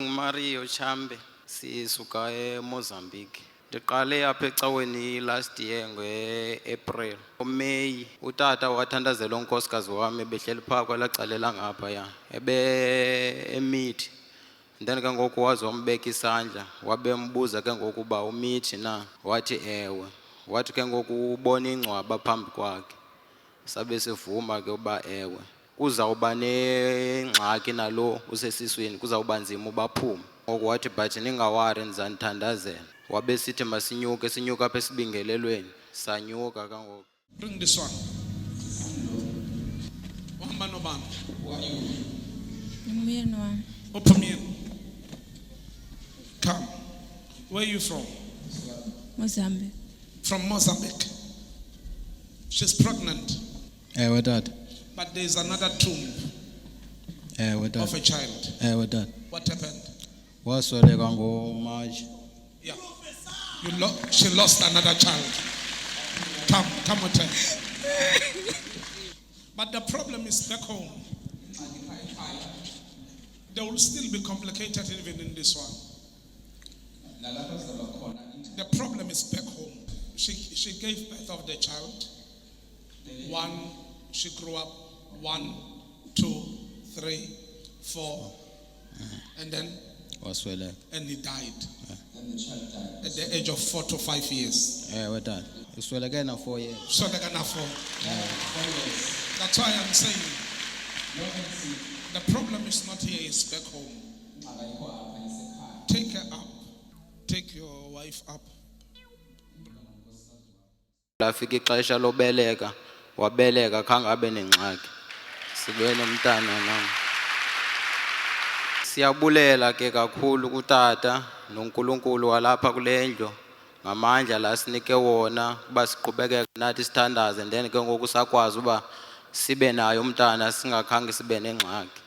Mario Chambe sisuka eMozambique. Ndiqale apha ecaweni last year nge-April. May utata wathandazela unkosikazi wami behleli phaa kwelaa cala langapha emithi. Then ke ngoku waze wambeka isandla wabembuza ke ngoku uba umithi na, wathi ewe. Wathi ke ngoku ubona ingcwaba phambi kwakhe. Sabe sivuma ke uba ewe kuzawuba nengxaki nalo usesiswini, kuzawuba nzima ubaphume. Ngoku wathi but ningawari ndizanithandazela. Wabe sithi masinyuke, sinyuka apha esibingelelweni. Sanyuka ke ngoku. Bring this one. Uhamba nobani? Umyeni wami. Open in. Come. Where are you from? Mozambique. From Mozambique. She's pregnant, Ewe dad. but there's another tomb Ewe of dad. a child. Ewe dad. What happened? Wasweleka ngoMarch. Yeah. She lost another child. Come with her. But the problem is back home. There will still be complicated even in this one. The problem is back home. She gave birth of the child. One, she grew up. 1, 2, 3, 4, and then Wasweleka. and he died at the age of 4 to 5 years. Ewe dad. Usweleke na 4 years. So they're gonna fall. That's why I'm saying the problem is not here, it's back home. Take her up. Take your wife up. Lafika ixesha lobeleka, wabeleka khange abe nengxaki. Sibe nomntana nam. Siyabulela ke kakhulu kutata noNkulunkulu walapha kule ndlu ngamandla la sinike wona kuba siqhubekeke nathi sithandaze, then ke ngoku sakwazi uba sibe nayo umntana singakhange sibe nengxaki.